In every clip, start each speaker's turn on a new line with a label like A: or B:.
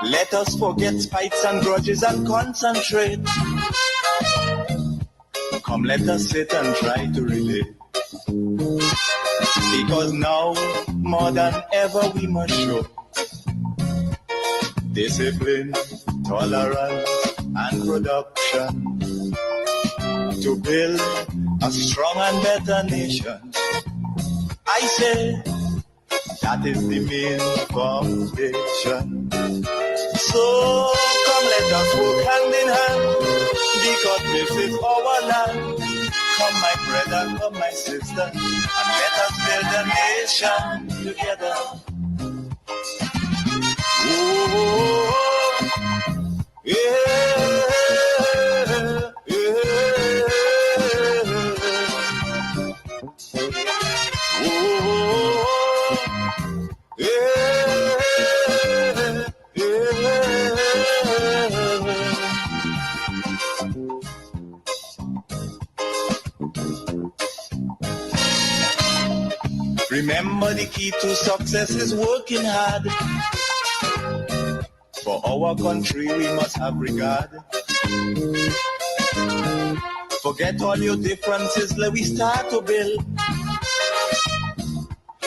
A: Let us forget spites and grudges and concentrate. Come, let us sit and try to relate. Because now, more than ever, we must show discipline, tolerance, and production to build a strong and better nation. I say that is the main foundation. So come, let us work hand in hand, because this is our land. Come, my brother, come, my sister, and let us build a nation together. Oh, yeah, yeah. Oh, remember, the key to success is working hard. For our country we must have regard. Forget all your differences, let we start to build.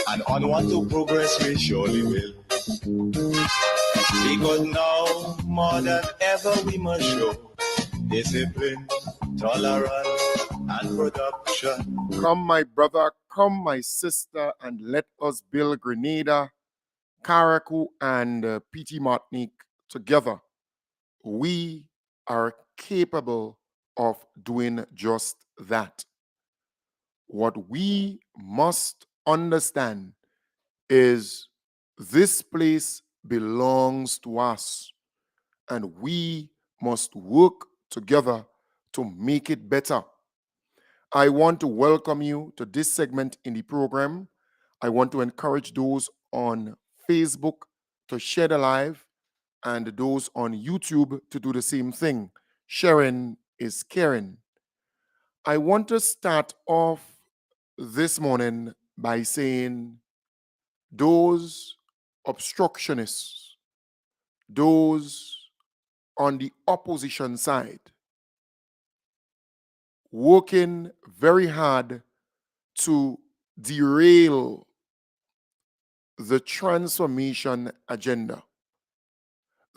A: And onward to progress we surely will. Because now, more than ever, we must show discipline, tolerance, and production.
B: Come, my brother, come, my sister, and let us build Grenada, Carriacou, and PT Martinique together. We are capable of doing just that. What we must understand is this place belongs to us, and we must work together to make it better. I want to welcome you to this segment in the program. I want to encourage those on Facebook to share the live and those on YouTube to do the same thing. Sharing is caring. I want to start off this morning by saying those obstructionists, those on the opposition side, working very hard to derail the transformation agenda.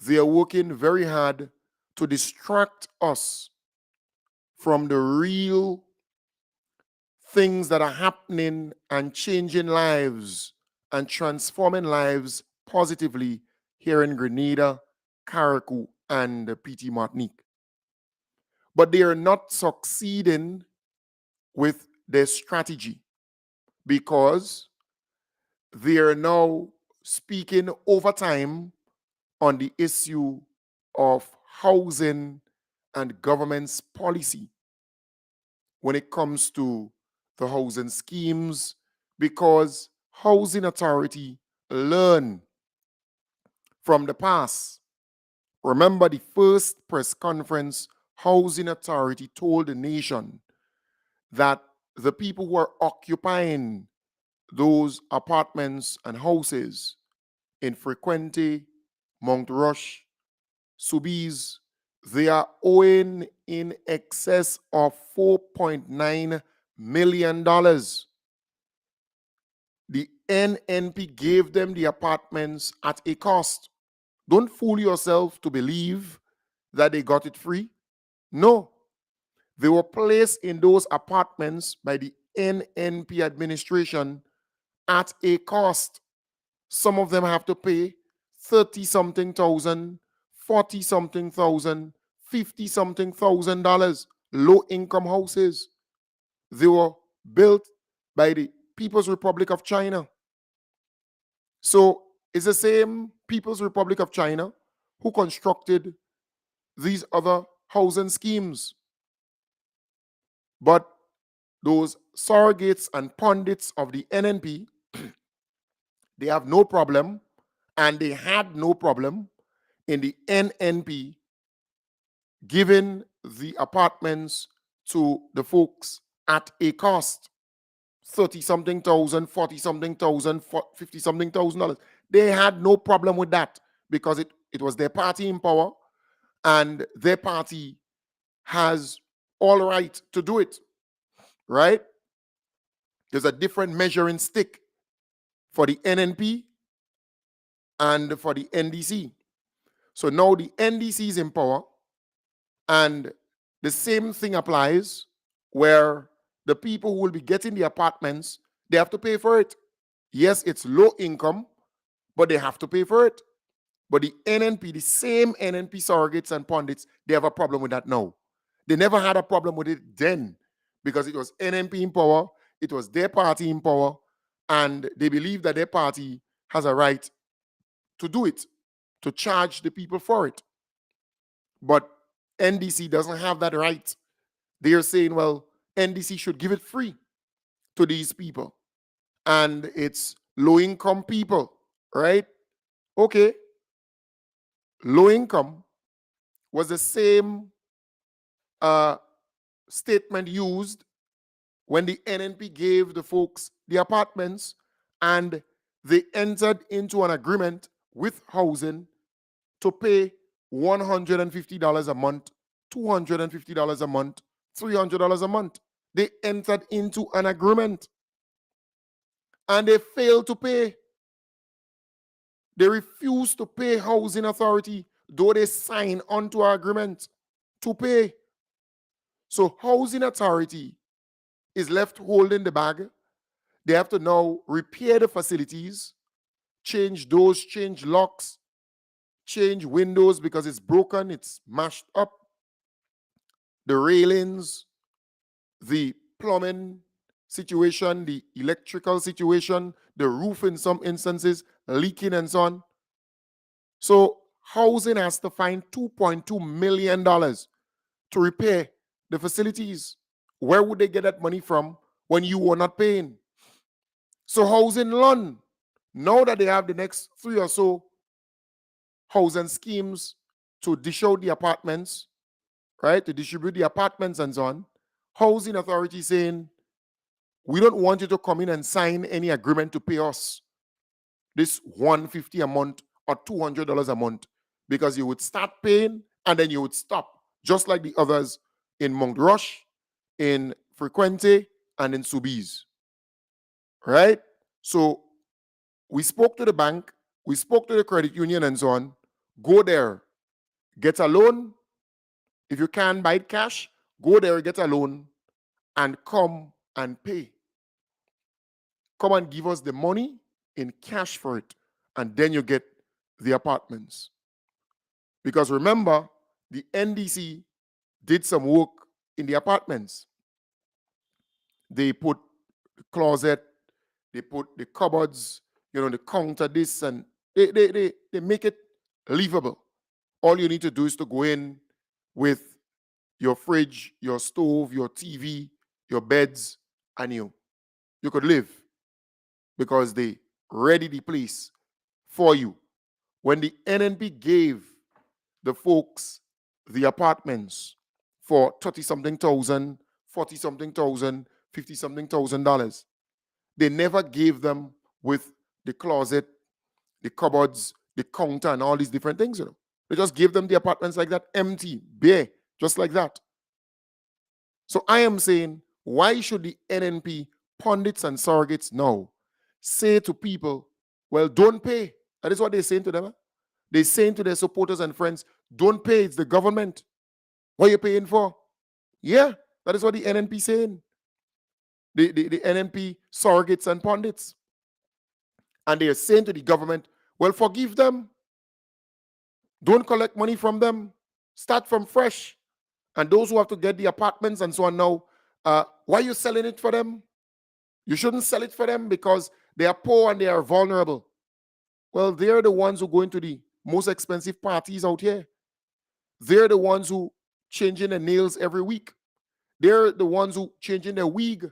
B: They are working very hard to distract us from the real things that are happening and changing lives and transforming lives positively here in Grenada, Carriacou, and PT Martinique. But they are not succeeding with their strategy because they are now speaking over time on the issue of housing and government's policy when it comes to the housing schemes, because housing authority learn from the past. Remember the first press conference, housing authority told the nation that the people who are occupying those apartments and houses in Frequente, Montrush, Soubise, they are owing in excess of $4.9 million. The NNP gave them the apartments at a cost. Don't fool yourself to believe that they got it free. No. They were placed in those apartments by the NNP administration at a cost. Some of them have to pay 30-something thousand, 40-something thousand, 50-something thousand dollars. Low-income houses. They were built by the People's Republic of China. So it's the same People's Republic of China who constructed these other housing schemes. But those surrogates and pundits of the NNP, they have no problem, and they had no problem in the NNP giving the apartments to the folks at a cost. 30-something thousand, 40-something thousand, 50-something thousand dollars. They had no problem with that because it It was their party in power, and their party has all right to do it, right? There's a different measuring stick for the NNP and for the NDC. So now the NDC is in power, and the same thing applies where the people who will be getting the apartments, they have to pay for it. Yes, it's low income, but they have to pay for it. But the NNP, the same NNP surrogates and pundits, they have a problem with that now. They never had a problem with it then because it was NNP in power, it was their party in power, and they believe that their party has a right to do it, to charge the people for it. But NDC doesn't have that right. They are saying, well, NDC should give it free to these people. And it's low-income people, right? Okay. Low income was the same statement used when the NNP gave the folks the apartments, and they entered into an agreement with housing to pay $150 a month, $250 a month, $300 a month. They entered into an agreement and they failed to pay. They refused to pay housing authority, though they signed onto our agreement to pay. So housing authority is left holding the bag. They have to now repair the facilities, change doors, change locks, change windows because it's broken, it's mashed up. The railings, the plumbing situation, the electrical situation, the roof in some instances, leaking and so on. So housing has to find $2.2 million to repair the facilities. Where would they get that money from when you were not paying? So housing loan, now that they have the next 3 or so housing schemes to dish out the apartments, right, to distribute the apartments and so on, housing authority saying, we don't want you to come in and sign any agreement to pay us this $150 a month or $200 a month, because you would start paying and then you would stop, just like the others in Mount Rush, in Frequente, and in Sobeys. Right? So we spoke to the bank, we spoke to the credit union and so on. Go there, get a loan. If you can buy it cash, go there, get a loan, and come and pay. Come and give us the money in cash for it, and then you get the apartments. Because remember, the NDC did some work in the apartments. They put the closet, they put the cupboards, the counter, this, and they make it livable. All you need to do is to go in with your fridge, your stove, your TV, your beds, and you could live, because they ready the place for you. When the NNP gave the folks the apartments for 30-something thousand, 40-something thousand, 50-something $1,000, they never gave them with the closet, the cupboards, the counter, and all these different things. They just gave them the apartments like that, empty, bare, just like that. So I am saying, why should the NNP pundits and surrogates now say to people, well, don't pay? That is what they're saying to them. They're saying to their supporters and friends, don't pay, it's the government. What are you paying for? Yeah, that is what the NNP is saying. The NNP surrogates and pundits. And they are saying to the government, well, forgive them. Don't collect money from them. Start from fresh. And those who have to get the apartments and so on now, why are you selling it for them? You shouldn't sell it for them because they are poor and they are vulnerable. Well, they're the ones who go into the most expensive parties out here. They're the ones who changing their nails every week. They're the ones who changing their wig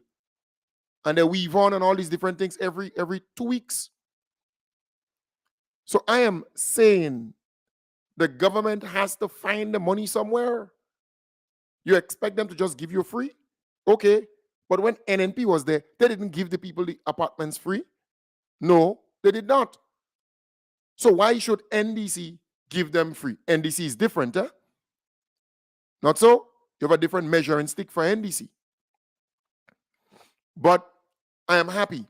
B: and their weave on and all these different things every 2 weeks. So I am saying the government has to find the money somewhere. You expect them to just give you free? Okay. But when NNP was there, they didn't give the people the apartments free. No, they did not. So why should NDC give them free. NDC is different, eh? Not so? You have a different measuring stick for NDC. But I am happy.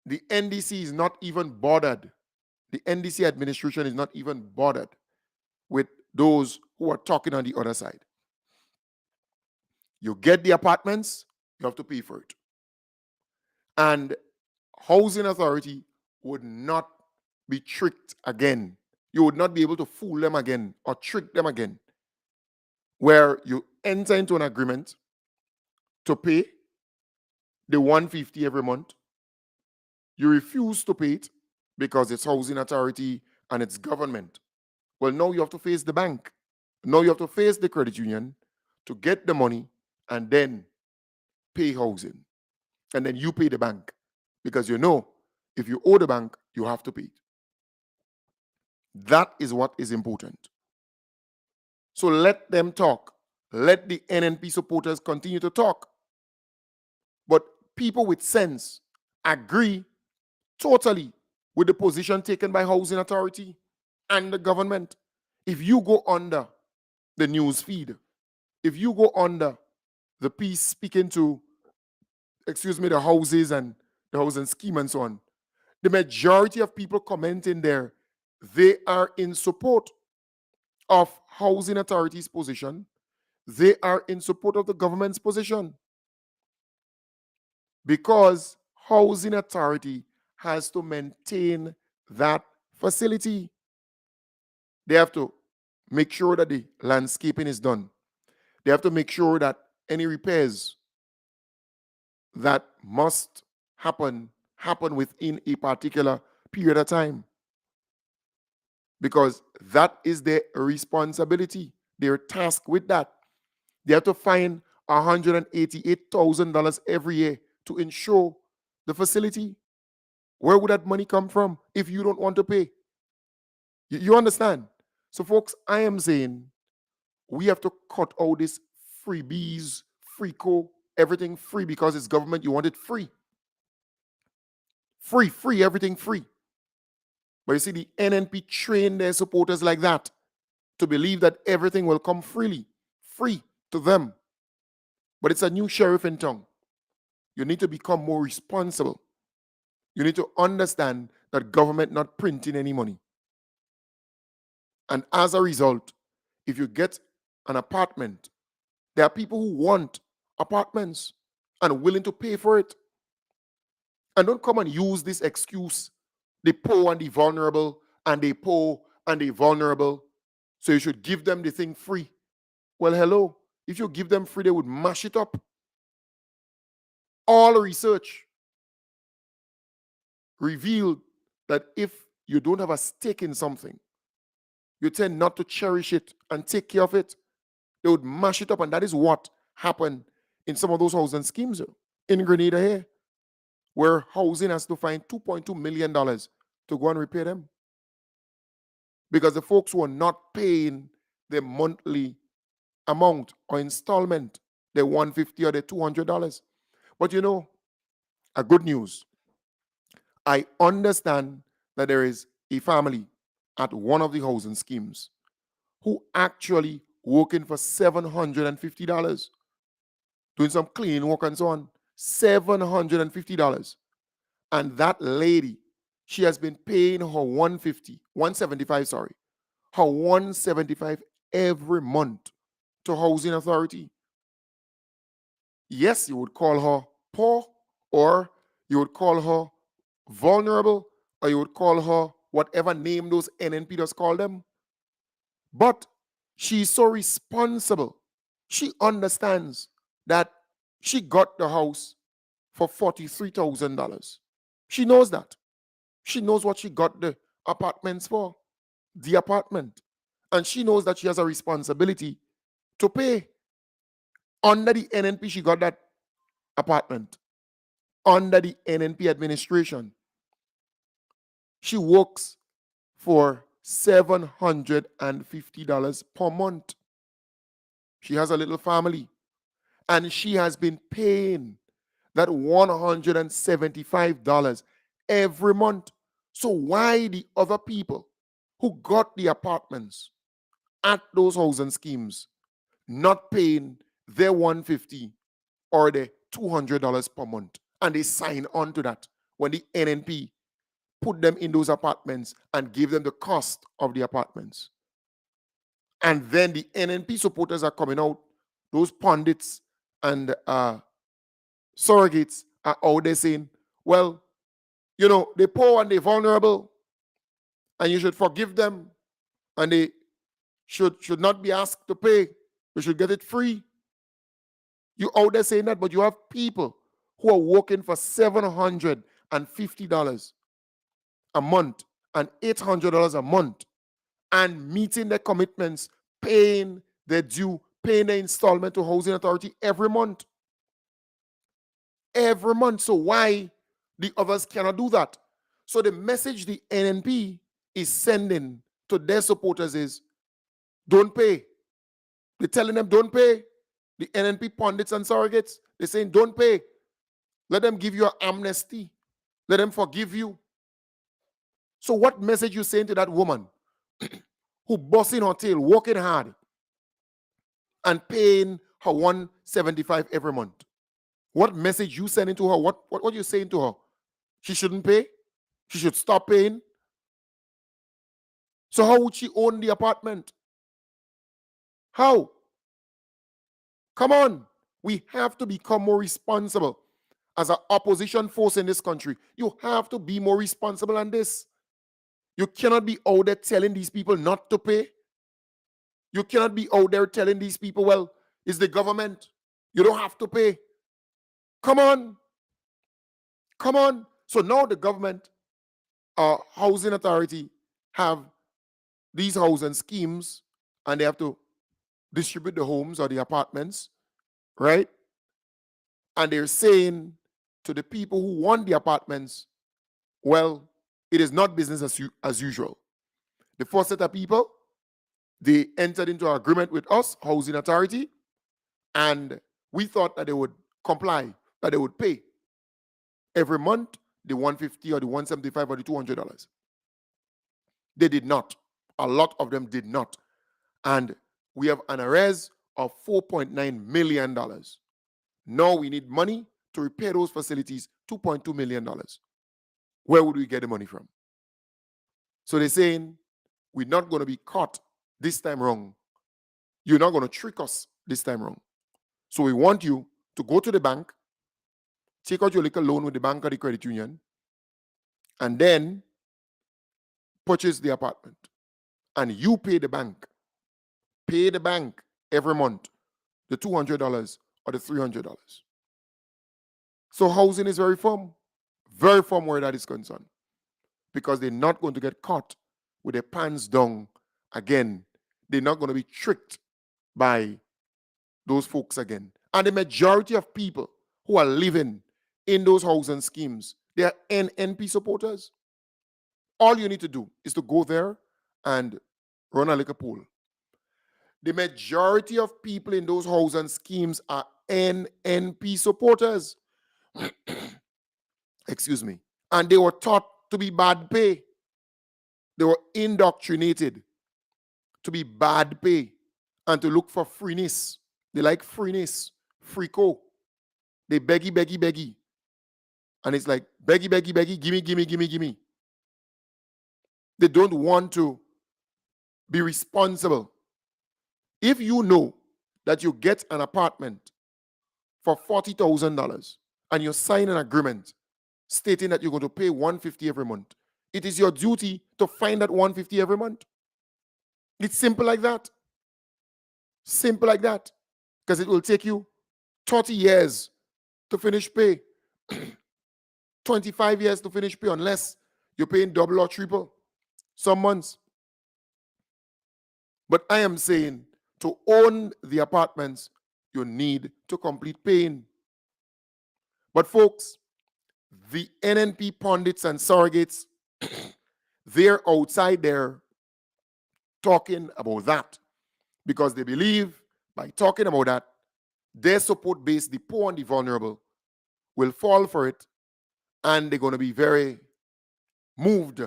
B: The NDC is not even bothered. The NDC administration is not even bothered with those who are talking on the other side. You get the apartments, you have to pay for it. And housing authority would not be tricked again. You would not be able to fool them again or trick them again, where you enter into an agreement to pay the 150 every month. You refuse to pay it because it's housing authority and it's government. Well, now you have to face the bank. Now you have to face the credit union to get the money and then pay housing. And then you pay the bank because you know if you owe the bank, you have to pay it. That is what is important. So let them talk. Let the NNP supporters continue to talk. But people with sense agree totally with the position taken by housing authority and the government. If you go under the news feed, if you go under the piece speaking to, the houses and the housing scheme and so on, the majority of people commenting there, they are in support of housing authority's position. They are in support of the government's position because housing authority has to maintain that facility. They have to make sure that the landscaping is done. They have to make sure that any repairs that must happen within a particular period of time, because that is their responsibility. They're tasked with that. They have to find $188,000 every year to ensure the facility. Where would that money come from if you don't want to pay? You understand? So, folks, I am saying we have to cut out this freebies, free everything free because it's government. You want it free. Free, everything free. But you see, the NNP train their supporters like that to believe that everything will come free to them. But it's a new sheriff in town. You need to become more responsible. You need to understand that government not printing any money. And as a result, if you get an apartment, there are people who want apartments and willing to pay for it. And don't come and use this excuse, the poor and the vulnerable, and the poor and the vulnerable, so you should give them the thing free. Well, hello. If you give them free, they would mash it up. All research revealed that if you don't have a stake in something, you tend not to cherish it and take care of it. They would mash it up, and that is what happened in some of those housing schemes in Grenada here, where housing has to find $2.2 million to go and repair them. Because the folks who are not paying their monthly amount or installment, their $150 or their $200. But you know, a good news. I understand that there is a family at one of the housing schemes who actually working for $750, doing some cleaning work and so on. $750. And that lady, she has been paying her $175 every month to housing authority. Yes, you would call her poor, or you would call her vulnerable, or you would call her whatever name those NNP does call them. But she's so responsible. She understands that she got the house for $43,000. She knows that. She knows what she got the apartments for, the apartment. And she knows that she has a responsibility to pay. Under the NNP, she got that apartment. Under the NNP administration, she works for $750 per month. She has a little family, and she has been paying that $175 every month. So why the other people who got the apartments at those housing schemes not paying their $150 or the $200 per month. And they sign on to that when the NNP put them in those apartments and gave them the cost of the apartments. And then the NNP supporters are coming out, those pundits and surrogates are out there saying, well, you know, they're poor and they're vulnerable, and you should forgive them, and they should not be asked to pay. You should get it free. You out there saying that, but you have people who are working for $750 a month and $800 a month and meeting their commitments, paying their due, paying their installment to Housing Authority every month. Every month. So why the others cannot do that? So the message the NNP is sending to their supporters is, don't pay. They're telling them, don't pay. The NNP pundits and surrogates, they're saying, don't pay. Let them give you an amnesty. Let them forgive you. So what message you saying to that woman who busting her tail, working hard, and paying her $175 every month? What message you sending to her? What you saying to her? She shouldn't pay? She should stop paying? So how would she own the apartment? How? Come on. We have to become more responsible as an opposition force in this country. You have to be more responsible than this. You cannot be out there telling these people not to pay. You cannot be out there telling these people, well, it's the government. You don't have to pay. Come on. Come on. So now the government, housing authority, have these housing schemes, and they have to distribute the homes or the apartments, right? And they're saying to the people who want the apartments, well, it is not business as usual. The first set of people, they entered into an agreement with us, Housing Authority, and we thought that they would comply, that they would pay every month the $150 or the $175 or the $200. They did not. A lot of them did not. And we have an arrears of $4.9 million. Now we need money to repair those facilities, $2.2 million. Where would we get the money from? So they're saying, we're not going to be caught this time wrong. You're not going to trick us this time wrong. So we want you to go to the bank, take out your little loan with the bank or the credit union, and then purchase the apartment. And you pay the bank. Pay the bank every month the $200 or the $300. So housing is very firm where that is concerned, because they're not going to get caught with their pants down again. They're not going to be tricked by those folks again. And the majority of people who are living in those housing schemes, they are NNP supporters. All you need to do is to go there and run a liquor pool. The majority of people in those housing schemes are NNP supporters. Excuse me. And they were taught to be bad pay. They were indoctrinated to be bad pay and to look for freeness. They like freeness, freako. They beggy. And it's like, beggy, gimme. They don't want to be responsible. If you know that you get an apartment for $40,000 and you sign an agreement stating that you're going to pay $150 every month, it is your duty to find that $150 every month. It's simple like that. Simple like that. Because it will take you 30 years to finish pay. 25 years to finish pay, unless you're paying double or triple some months. But I am saying, to own the apartments, you need to complete paying. But folks, the NNP pundits and surrogates, they're outside there talking about that, because they believe by talking about that, their support base, the poor and the vulnerable, will fall for it, and they're going to be very moved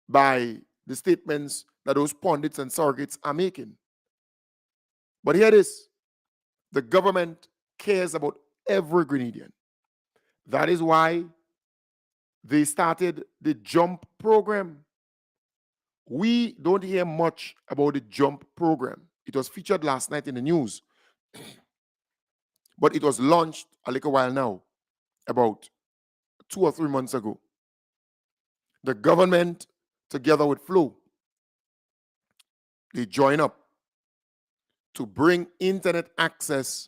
B: by the statements that those pundits and surrogates are making. But here it is. The government cares about every Grenadian. That is why they started the JUMP program. We don't hear much about the JUMP program. It was featured last night in the news, but it was launched a little while now, about 2 or 3 months ago. The government, together with Flow, they join up to bring internet access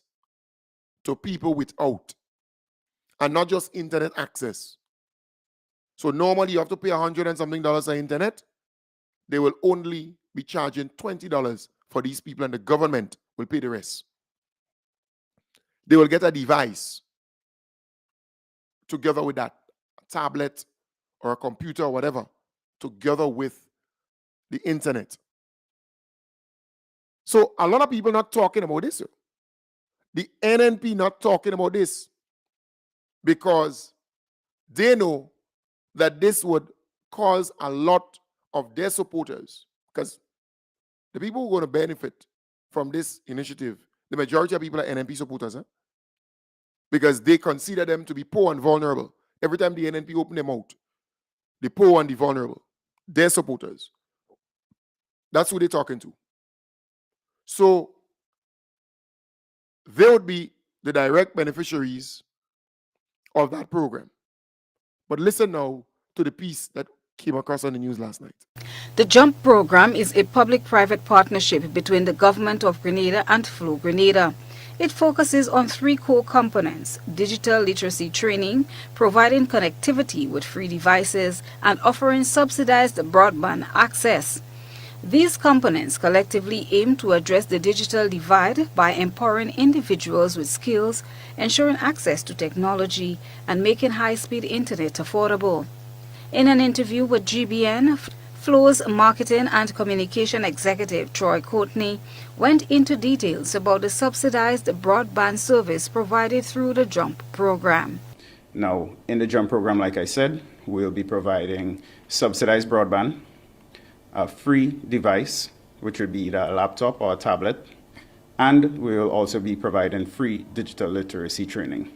B: to people without, and not just internet access. So normally you have to pay $100 and something for internet. They will only be charging $20 for these people, and the government will pay the rest. They will get a device together with that tablet or a computer or whatever, together with the internet. So a lot of people not talking about this. The NNP not talking about this because they know that this would cause a lot of their supporters, because the people who are going to benefit from this initiative, the majority of people are NNP supporters, because they consider them to be poor and vulnerable. Every time the NNP open their mouth, the poor and the vulnerable, their supporters. That's who they're talking to. So they would be the direct beneficiaries of that program. But listen now to the piece that came across on the news last night.
C: The JUMP program is a public-private partnership between the Government of Grenada and Flow Grenada. It focuses on 3 core components: digital literacy training, providing connectivity with free devices, and offering subsidized broadband access. These components collectively aim to address the digital divide by empowering individuals with skills, ensuring access to technology, and making high-speed internet affordable. In an interview with GBN, Flow's Marketing and Communication Executive Troy Courtney went into details about the subsidized broadband service provided through the JUMP program.
D: Now, in the JUMP program, like I said, we'll be providing subsidized broadband, a free device, which would be either a laptop or a tablet, and we will also be providing free digital literacy training.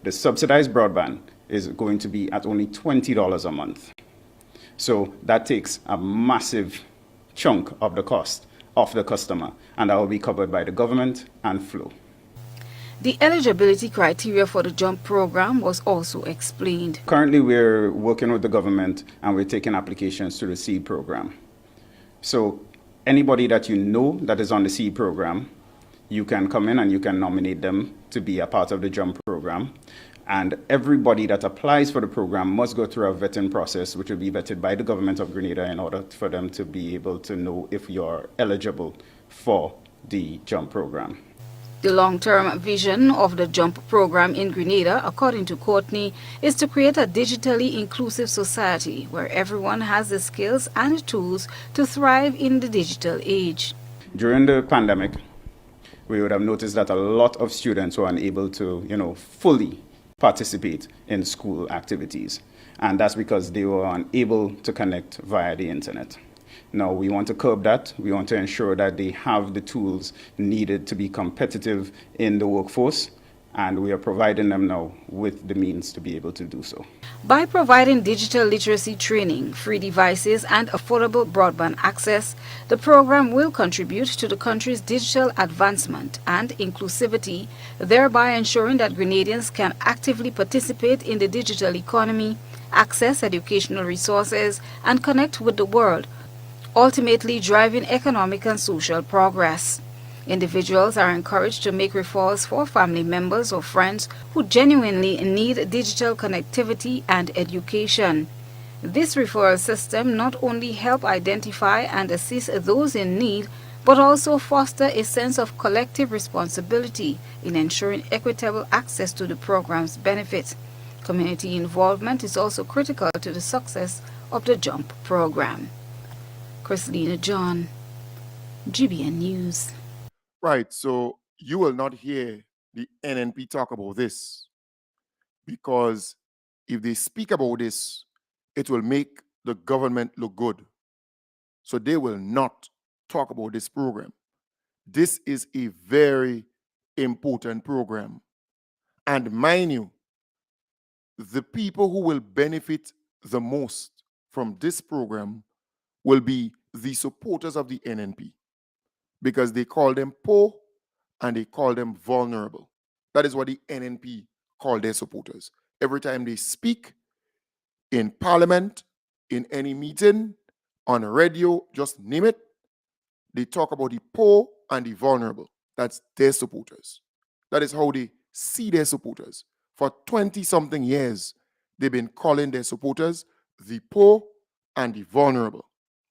D: The subsidized broadband is going to be at only $20 a month. So that takes a massive chunk of the cost of the customer, and that will be covered by the government and Flow.
C: The eligibility criteria for the JUMP program was also explained.
D: Currently, we're working with the government and we're taking applications to the SEED program. So anybody that you know that is on the SEED program, you can come in and you can nominate them to be a part of the JUMP program. And everybody that applies for the program must go through a vetting process, which will be vetted by the government of Grenada in order for them to be able to know if you're eligible for the JUMP program.
C: The long-term vision of the JUMP program in Grenada, according to Courtney, is to create a digitally inclusive society where everyone has the skills and tools to thrive in the digital age.
D: During the pandemic, we would have noticed that a lot of students were unable to, fully participate in school activities. And that's because they were unable to connect via the internet. Now, we want to curb that. We want to ensure that they have the tools needed to be competitive in the workforce, and we are providing them now with the means to be able to do so.
C: By providing digital literacy training, free devices, and affordable broadband access, the program will contribute to the country's digital advancement and inclusivity, thereby ensuring that Grenadians can actively participate in the digital economy, access educational resources, and connect with the world, ultimately driving economic and social progress. Individuals are encouraged to make referrals for family members or friends who genuinely need digital connectivity and education. This referral system not only helps identify and assist those in need, but also foster a sense of collective responsibility in ensuring equitable access to the program's benefits. Community involvement is also critical to the success of the JUMP program. Christina John, GBN News.
B: Right, so you will not hear the NNP talk about this, because if they speak about this, it will make the government look good. So they will not talk about this program. This is a very important program. And mind you, the people who will benefit the most from this program will be the supporters of the NNP, because they call them poor and they call them vulnerable. That is what the NNP call their supporters. Every time they speak in parliament, in any meeting, on radio, just name it, they talk about the poor and the vulnerable. That's their supporters. That is how they see their supporters. For 20-something years, they've been calling their supporters the poor and the vulnerable.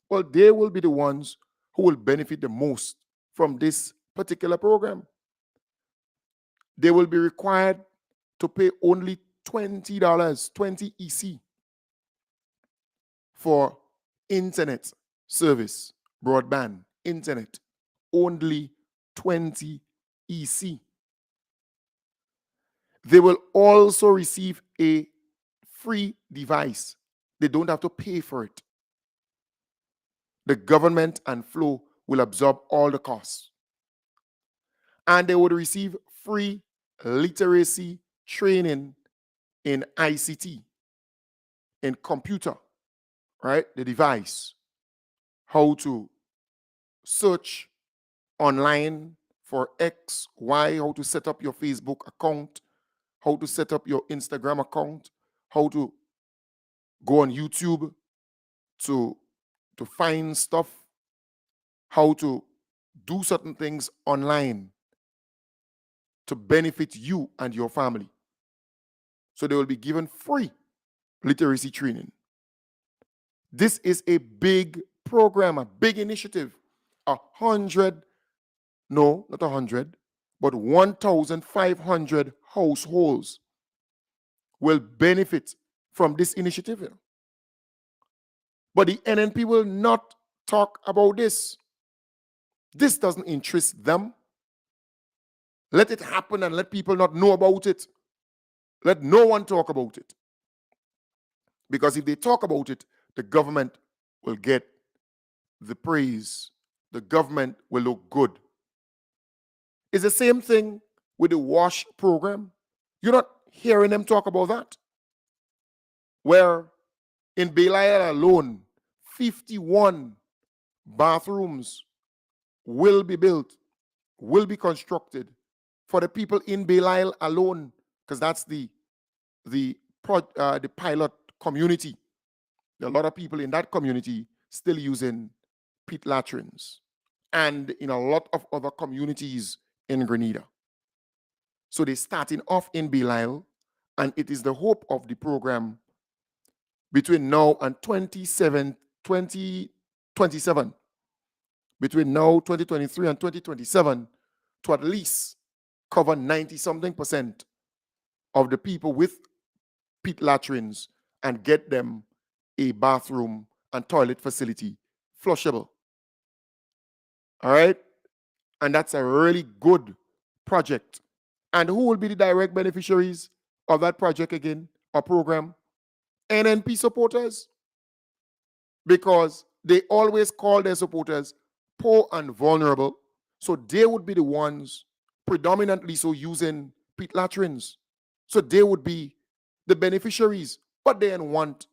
B: Well, they will be the ones who will benefit the most from this particular program. They will be required to pay only $20, 20 EC, for internet service, broadband, internet, only 20 EC. They will also receive a free device. They don't have to pay for it. The government and Flow will absorb all the costs. And they would receive free literacy training in ICT, in computer, right? The device, how to search online for X, Y, how to set up your Facebook account, how to set up your Instagram account, how to go on YouTube to find stuff, how to do certain things online to benefit you and your family. So they will be given free literacy training. This is a big program, a big initiative. 100, no, not 100, but 1,500 households will benefit from this initiative. But the NNP will not talk about this. This doesn't interest them. Let it happen and let people not know about it. Let no one talk about it. Because if they talk about it, the government will get the praise. The government will look good. It's the same thing with the WASH program. You're not hearing them talk about that. Where in Belial alone, 51 bathrooms will be built, will be constructed for the people in Belial alone, because that's the pilot community. There are a lot of people in that community still using pit latrines, and in a lot of other communities in Grenada. So they're starting off in Belial, and it is the hope of the program between now and 2027, between now, 2023 and 2027, to at least cover 90-something% of the people with pit latrines and get them a bathroom and toilet facility, flushable. All right? And that's a really good project. And who will be the direct beneficiaries of that project again, or program? NNP supporters. Because they always call their supporters poor and vulnerable. So they would be the ones predominantly so using pit latrines. So they would be the beneficiaries. But they don't want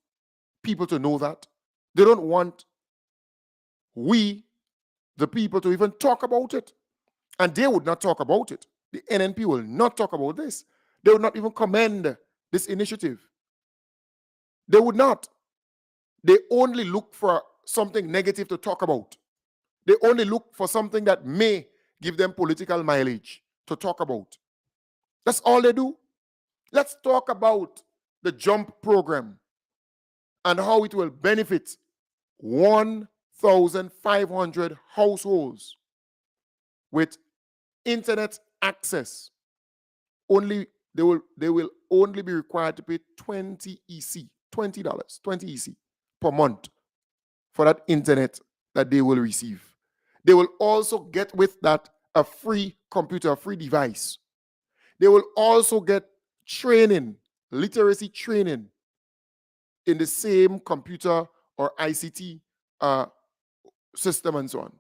B: people to know that. They don't want we, the people, to even talk about it. And they would not talk about it. The NNP will not talk about this. They would not even commend this initiative. They would not. They only look for something negative to talk about. They only look for something that may give them political mileage to talk about. That's all they do. Let's talk about the JUMP program and how it will benefit 1,500 households with internet access. Only they will only be required to pay 20 EC, $20, 20 EC per month for that internet that they will receive. They will also get with that a free computer, a free device. They will also get training, literacy training in the same computer or ICT system and so on.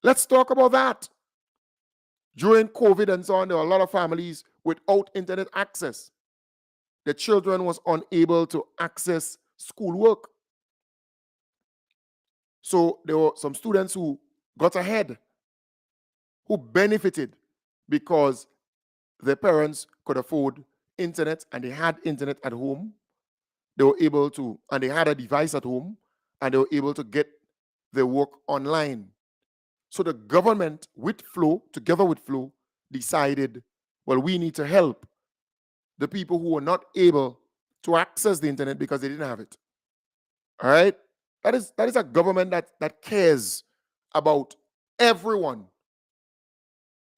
B: Let's talk about that. During COVID and so on, there were a lot of families without internet access. The children was unable to access schoolwork. So there were some students who got ahead, who benefited because their parents could afford internet and they had internet at home. They were able to, and they had a device at home, and they were able to get their work online. So the government, with Flow, together with Flow, decided, well, we need to help the people who were not able to access the internet because they didn't have it. All right? That is a government that cares about everyone,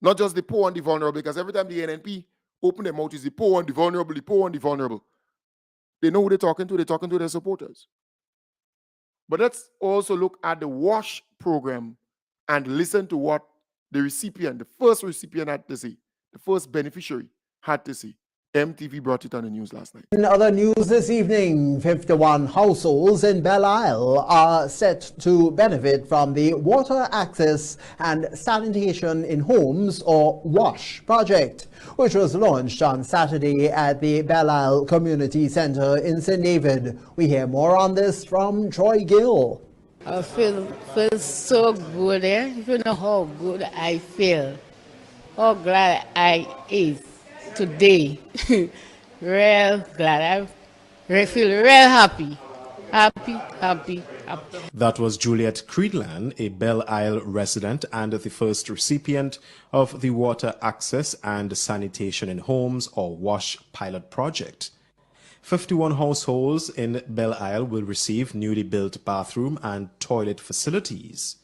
B: not just the poor and the vulnerable, because every time the NNP open their mouth is the poor and the vulnerable, the poor and the vulnerable. They know who they're talking to their supporters. But let's also look at the WASH program and listen to what the recipient, the first recipient had to say, the first beneficiary had to say. MTV brought it on the news last night.
E: In other news this evening, 51 households in Belle Isle are set to benefit from the Water Access and Sanitation in Homes, or WASH project, which was launched on Saturday at the Belle Isle Community Center in St. David. We hear more on this from Troy Gill.
F: I feel so good, If you know how good I feel, how glad I is today. Real glad. I feel real happy. Happy.
G: That was Juliet Creedland, a Belle Isle resident and the first recipient of the Water Access and Sanitation in Homes, or WASH pilot project. 51 households in Belle Isle will receive newly built bathroom and toilet facilities.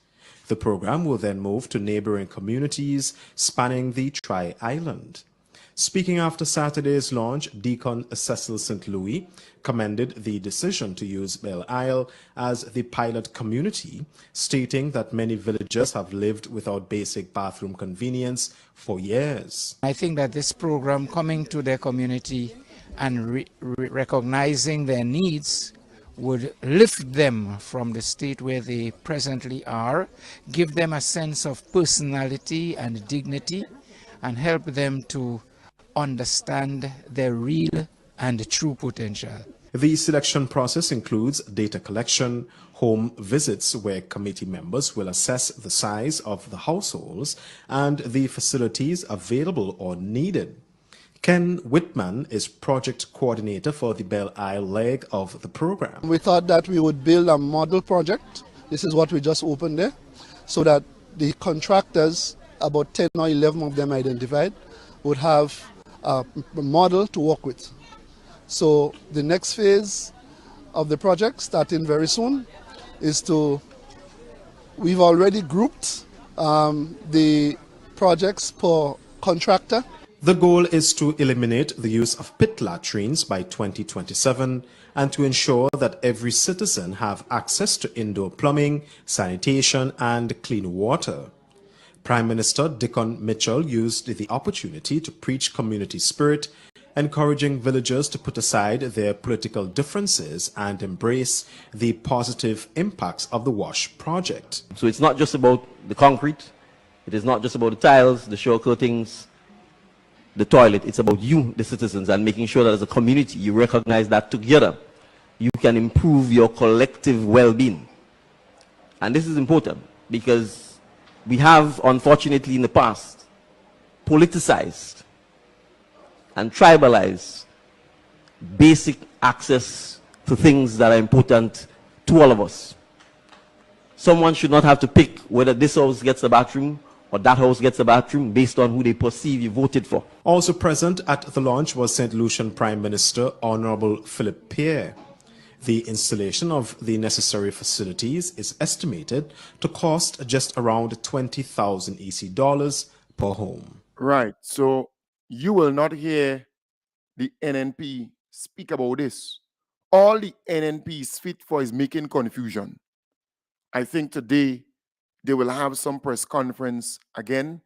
G: The program will then move to neighboring communities spanning the Tri-Island. Speaking after Saturday's launch, Deacon Cecil St. Louis commended the decision to use Belle Isle as the pilot community, stating that many villagers have lived without basic bathroom convenience for years.
H: I think that this program coming to their community and recognizing their needs would lift them from the state where they presently are, give them a sense of personality and dignity, and help them to understand their real and true potential.
G: The selection process includes data collection, home visits where committee members will assess the size of the households and the facilities available or needed. Ken Whitman is project coordinator for the Belle Isle leg of the program.
I: We thought that we would build a model project. This is what we just opened there, so that the contractors, about 10 or 11 of them identified, would have a model to work with. So the next phase of the project, starting very soon, is we've already grouped the projects per contractor.
G: The goal is to eliminate the use of pit latrines by 2027 and to ensure that every citizen have access to indoor plumbing, sanitation and clean water. Prime Minister Dickon Mitchell used the opportunity to preach community spirit, encouraging villagers to put aside their political differences and embrace the positive impacts of the WASH project.
J: So it's not just about the concrete, it is not just about the tiles, the shower curtains, the toilet. It's about you, the citizens, and making sure that as a community you recognize that together you can improve your collective well-being. And this is important because we have, unfortunately, in the past, politicized and tribalized basic access to things that are important to all of us. Someone should not have to pick whether this house gets a bathroom or that house gets a bathroom based on who they perceive you voted for.
G: Also present at the launch was St. Lucian Prime Minister Honorable Philip Pierre. The installation of the necessary facilities is estimated to cost just around 20,000 EC dollars per home.
B: Right. So you will not hear the NNP speak about this. All the NNP is fit for is making confusion. I think today they will have some press conference again,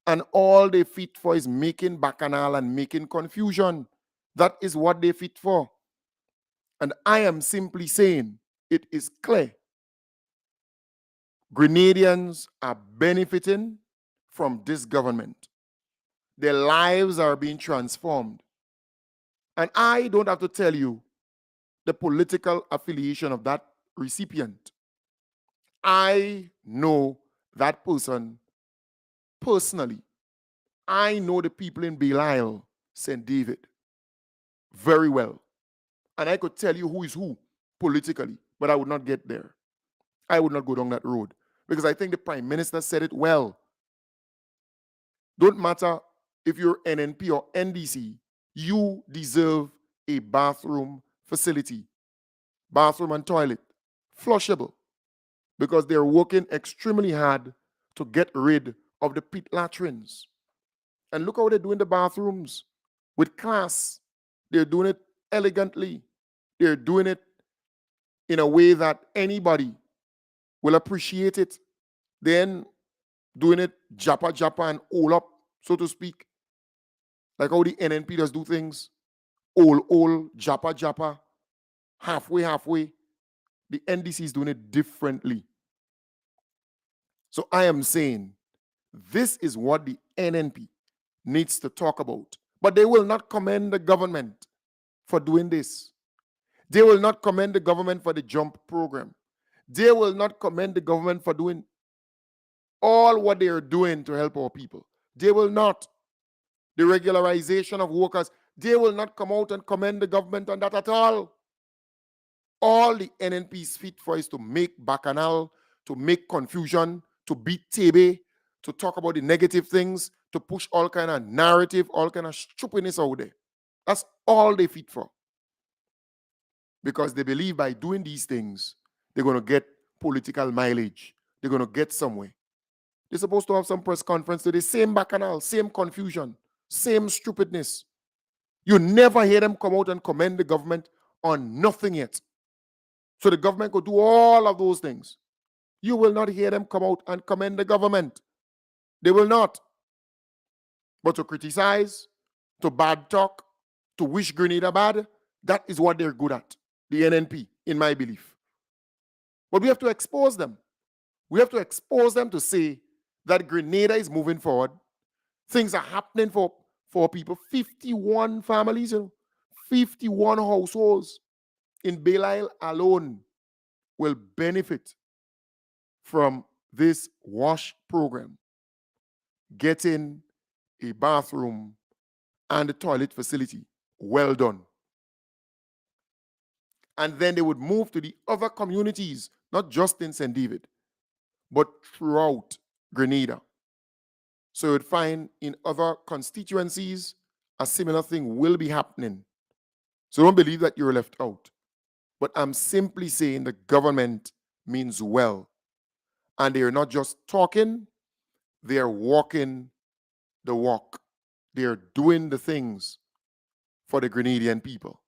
B: and all they fit for is making bacchanal and making confusion. That is what they fit for. And I am simply saying it is clear Grenadians are benefiting from this government. Their lives are being transformed. And I don't have to tell you the political affiliation of that recipient. I know that person personally. I know the people in Belial, St. David, very well. And I could tell you who is who politically, but I would not get there. I would not go down that road because I think the Prime Minister said it well. Don't matter if you're NNP or NDC, you deserve a bathroom facility, bathroom and toilet, flushable, because they're working extremely hard to get rid of the pit latrines. And look how they're doing the bathrooms with class. They're doing it elegantly. They're doing it in a way that anybody will appreciate it. Then doing it japa japa and all up, so to speak. Like how the NNP does do things. All, japa japa, halfway. The NDC is doing it differently. So I am saying this is what the NNP needs to talk about. But they will not commend the government for doing this. They will not commend the government for the JUMP program. They will not commend the government for doing all what they are doing to help our people. They will not. The regularization of workers, they will not come out and commend the government on that at all. All the NNP is fit for is to make bacchanal, to make confusion, to beat Tebe, to talk about the negative things, to push all kind of narrative, all kind of stupidness out there. That's all they fit for. Because they believe by doing these things, they're going to get political mileage. They're going to get somewhere. They're supposed to have some press conference today, same bacchanal, same confusion, same stupidness. You never hear them come out and commend the government on nothing yet. So the government could do all of those things. You will not hear them come out and commend the government. They will not. But to criticize, to bad talk, to wish Grenada bad, that is what they're good at, the NNP, in my belief. But we have to expose them. We have to expose them to say that Grenada is moving forward. Things are happening for people. 51 families, 51 households in Belial alone will benefit from this WASH program, getting a bathroom and a toilet facility. Well done. And then they would move to the other communities, not just in St. David, but throughout Grenada. So you would find in other constituencies, a similar thing will be happening. So don't believe that you're left out. But I'm simply saying the government means well. And they're not just talking, they're walking the walk. They're doing the things for the Grenadian people.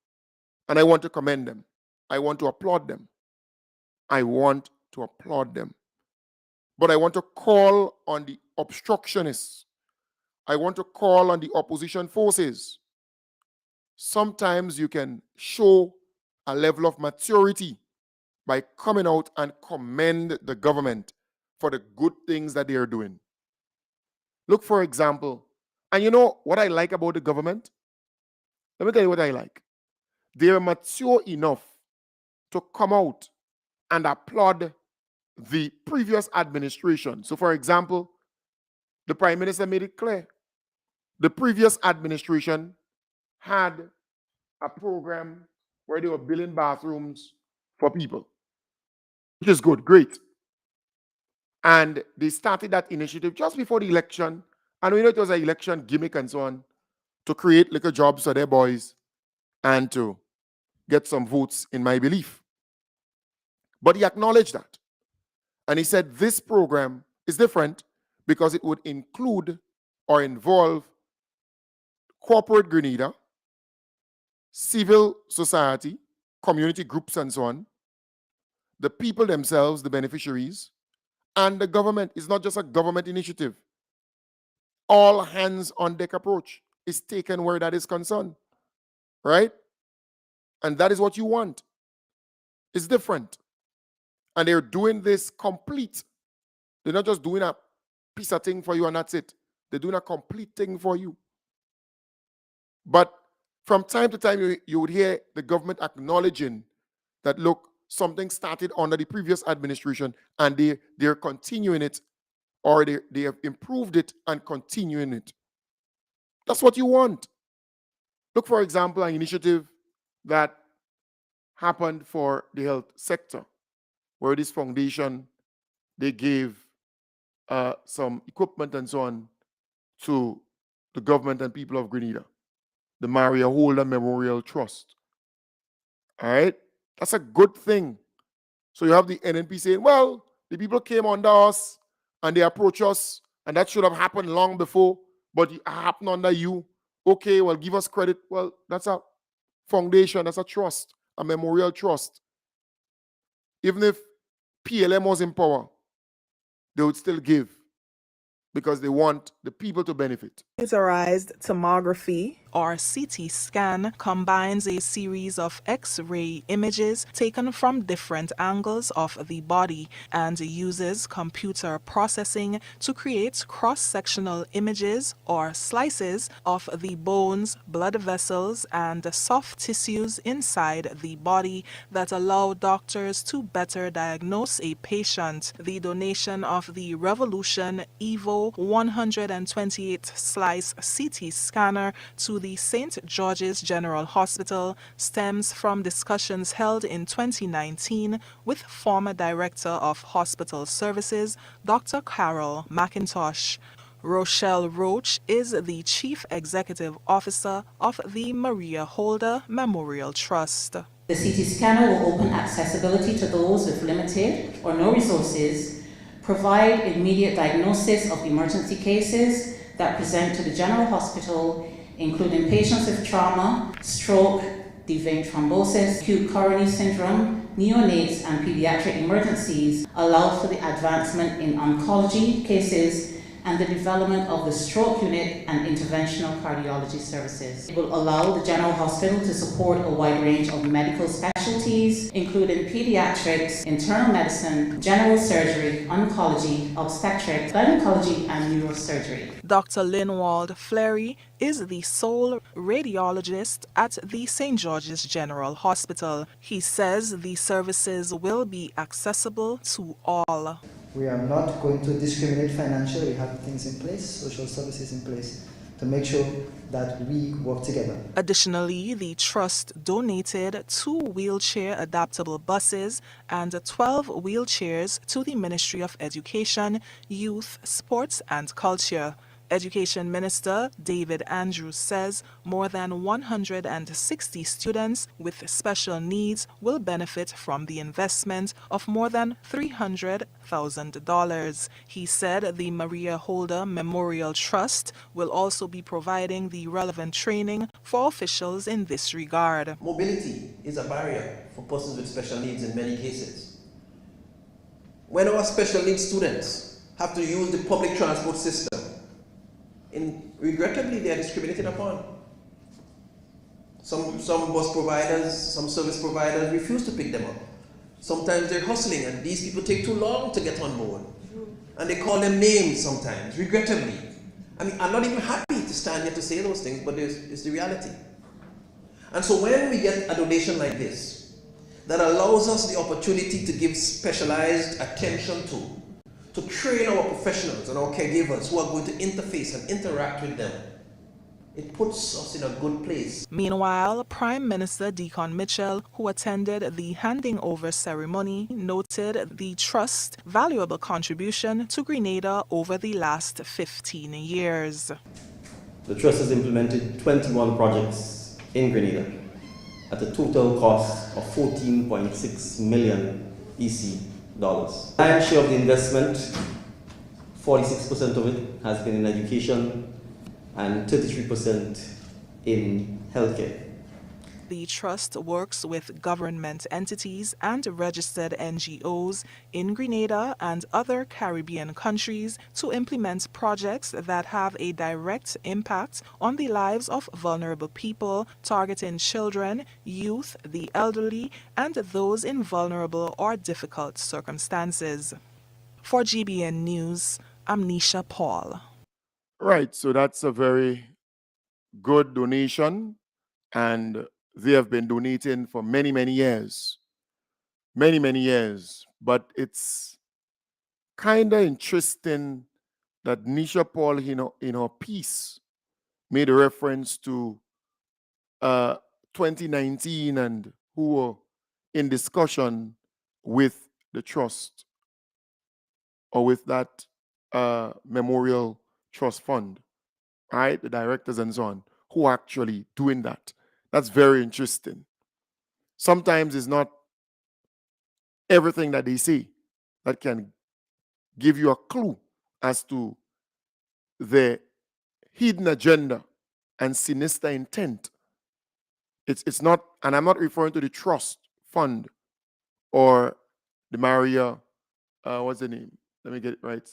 B: And I want to commend them. I want to applaud them. I want to applaud them. But I want to call on the obstructionists. I want to call on the opposition forces. Sometimes you can show a level of maturity by coming out and commend the government for the good things that they are doing. Look, for example, and you know what I like about the government? Let me tell you what I like. They are mature enough to come out and applaud the previous administration. So, for example, the Prime Minister made it clear. The previous administration had a program where they were building bathrooms for people, which is good, great. And they started that initiative just before the election. And we know it was an election gimmick and so on to create little jobs for their boys and to get some votes, in my belief. But he acknowledged that. And he said this program is different because it would include or involve corporate Grenada, civil society, community groups and so on, the people themselves, the beneficiaries, and the government. It's not just a government initiative. All hands on deck approach is taken where that is concerned, right? And that is what you want. It's different. And they're doing this complete They're not just doing a piece of thing for you and that's it. They're doing a complete thing for you. But from time to time, you would hear the government acknowledging that, look, something started under the previous administration and they're continuing it, or they have improved it and continuing it. That's what you want. Look, for example, an initiative that happened for the health sector, where this foundation, they gave some equipment and so on to the government and people of Grenada, the Maria Holder Memorial Trust. All right? That's a good thing. So you have the NNP saying, well, the people came under us and they approach us, and that should have happened long before, but it happened under you. Okay, well, give us credit. Well, that's a foundation, that's a trust, a memorial trust. Even if PLM was in power, they would still give because they want the people to benefit.
K: Computerized tomography, or CT scan, combines a series of X-ray images taken from different angles of the body and uses computer processing to create cross-sectional images or slices of the bones, blood vessels, and soft tissues inside the body that allow doctors to better diagnose a patient. The donation of the Revolution Evo 128 slice CT scanner to the St. George's General Hospital stems from discussions held in 2019 with former Director of Hospital Services, Dr. Carol McIntosh. Rochelle Roach is the Chief Executive Officer of the Maria Holder Memorial Trust.
L: The CT scanner will open accessibility to those with limited or no resources, provide immediate diagnosis of emergency cases that present to the General Hospital, including patients with trauma, stroke, deep vein thrombosis, acute coronary syndrome, neonates, and pediatric emergencies, allow for the advancement in oncology cases and the development of the stroke unit and interventional cardiology services. It will allow the General Hospital to support a wide range of medical specialties, including pediatrics, internal medicine, general surgery, oncology, obstetrics, gynecology, and neurosurgery.
K: Dr. Linwald Fleury is the sole radiologist at the St. George's General Hospital. He says the services will be accessible to all.
M: We are not going to discriminate financially. We have things in place, social services in place, to make sure that we work together.
K: Additionally, the Trust donated 2 wheelchair-adaptable buses and 12 wheelchairs to the Ministry of Education, Youth, Sports and Culture. Education Minister David Andrews says more than 160 students with special needs will benefit from the investment of more than $300,000. He said the Maria Holder Memorial Trust will also be providing the relevant training for officials in this regard.
N: Mobility is a barrier for persons with special needs in many cases. When our special needs students have to use the public transport system, regrettably, they are discriminated upon. Some bus providers, some service providers refuse to pick them up. Sometimes they're hustling and these people take too long to get on board. And they call them names sometimes, regrettably. I mean, I'm not even happy to stand here to say those things, but it's the reality. And so when we get a donation like this, that allows us the opportunity to give specialized attention to train our professionals and our caregivers who are going to interface and interact with them, it puts us in a good place.
K: Meanwhile, Prime Minister Deacon Mitchell, who attended the handing over ceremony, noted the Trust's valuable contribution to Grenada over the last 15 years.
J: The Trust has implemented 21 projects in Grenada at a total cost of 14.6 million EC dollars. Lion's share of the investment, 46% of it has been in education and 33% in healthcare.
K: The Trust works with government entities and registered NGOs in Grenada and other Caribbean countries to implement projects that have a direct impact on the lives of vulnerable people, targeting children, youth, the elderly, and those in vulnerable or difficult circumstances. For GBN News, I'm Nisha Paul.
B: Right, so that's a very good donation, and they have been donating for many, many years. Many, many years. But it's kind of interesting that Nisha Paul, in her piece, made a reference to 2019 and who were in discussion with the trust or with that memorial trust fund, right? The directors and so on, who are actually doing that. That's very interesting. Sometimes it's not everything that they say that can give you a clue as to the hidden agenda and sinister intent. It's not, and I'm not referring to the trust fund or the Maria, what's the name? Let me get it right.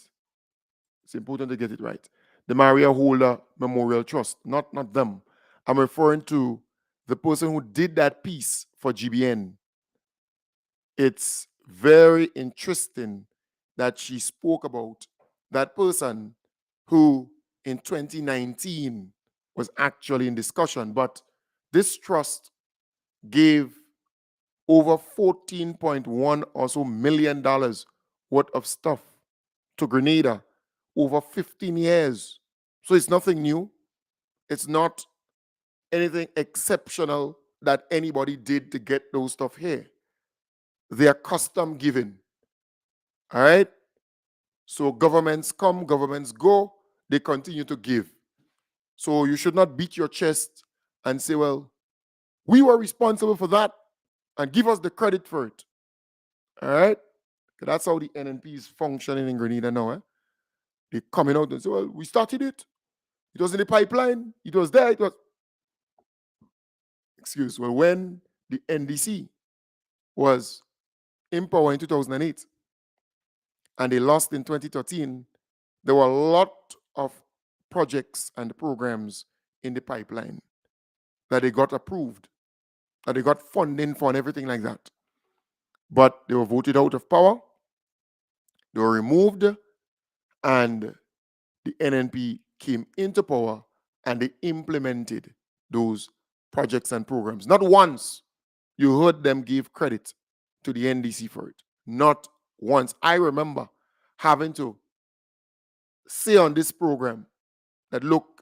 B: It's important to get it right. The Maria Holder Memorial Trust, not them. I'm referring to the person who did that piece for GBN. It's very interesting that she spoke about that person who in 2019 was actually in discussion, but this trust gave over 14.1 or so million dollars worth of stuff to Grenada over 15 years. So it's nothing new. It's not anything exceptional that anybody did to get those stuff here. They are custom given. All right? So governments come, governments go, they continue to give. So you should not beat your chest and say, well, we were responsible for that and give us the credit for it. All right? That's how the NNP is functioning in Grenada now. They're coming out and say, well, we started it. It was in the pipeline. It was there. It was. Excuse. Well, when the NDC was in power in 2008 and they lost in 2013, there were a lot of projects and programs in the pipeline that they got approved, that they got funding for and everything like that. But they were voted out of power, they were removed, and the NNP came into power and they implemented those projects and programs. Not once you heard them give credit to the NDC for it. Not once. I remember having to say on this program that, look,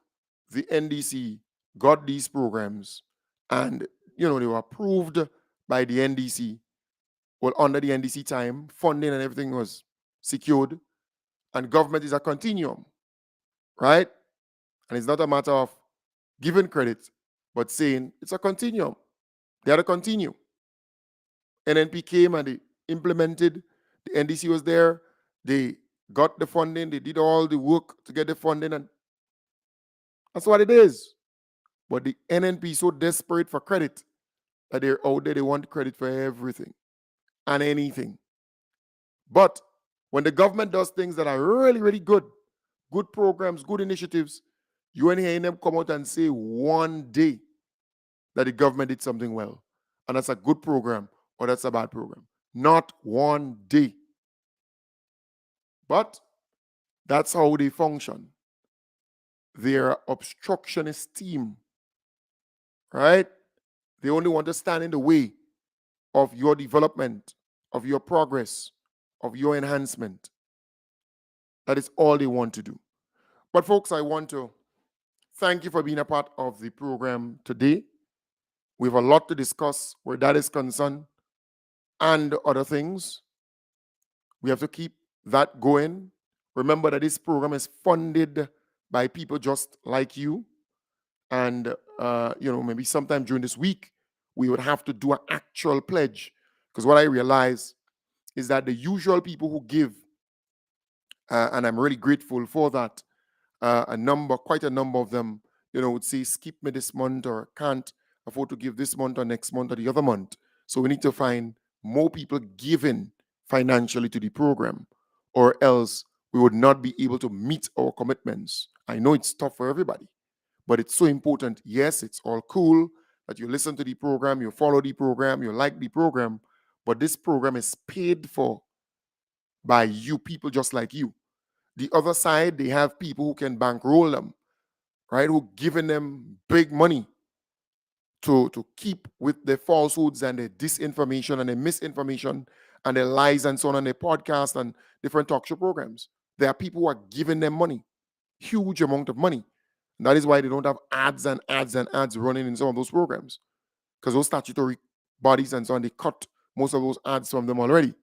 B: the NDC got these programs and, they were approved by the NDC. Well, under the NDC time, funding and everything was secured, and government is a continuum, right? And it's not a matter of giving credit, but saying it's a continuum. They had to continue. NNP came and they implemented. The NDC was there. They got the funding. They did all the work to get the funding, and that's what it is. But the NNP is so desperate for credit that they're out there. They want credit for everything and anything. But when the government does things that are really, really good programs, good initiatives, you ain't hearing them come out and say one day that the government did something well, and that's a good program or that's a bad program. Not one day. But that's how they function. They're obstructionist team, right? They only want to stand in the way of your development, of your progress, of your enhancement. That is all they want to do. But folks, I want to thank you for being a part of the program today. We have a lot to discuss where that is concerned and other things. We have to keep that going. Remember that this program is funded by people just like you. And, maybe sometime during this week, we would have to do an actual pledge. Because what I realize is that the usual people who give, and I'm really grateful for that, quite a number of them, would say, skip me this month, or can't afford to give this month or next month or the other month. So we need to find more people giving financially to the program, or else we would not be able to meet our commitments. I know it's tough for everybody, but it's so important. Yes, it's all cool that you listen to the program, you follow the program, you like the program, but this program is paid for by you people just like you. The other side, they have people who can bankroll them, right? Who giving them big money to keep with the falsehoods and the disinformation and the misinformation and the lies and so on their podcast and different talk show programs. There are people who are giving them money, huge amount of money. And that is why they don't have ads and ads and ads running in some of those programs. Because those statutory bodies and so on, they cut most of those ads from them already.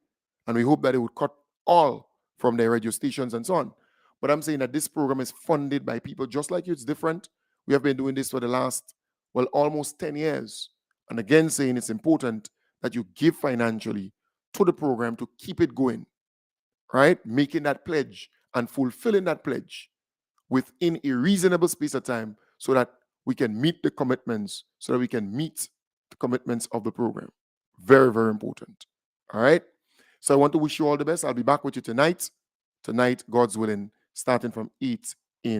B: And we hope that they would cut all from their radio stations and so on. But I'm saying that this program is funded by people just like you. It's different. We have been doing this for the last, well, almost 10 years. And again, saying it's important that you give financially to the program to keep it going, right? Making that pledge and fulfilling that pledge within a reasonable space of time so that we can meet the commitments, so that we can meet the commitments of the program. Very, very important. All right? So I want to wish you all the best. I'll be back with you tonight. Tonight, God's willing, starting from 8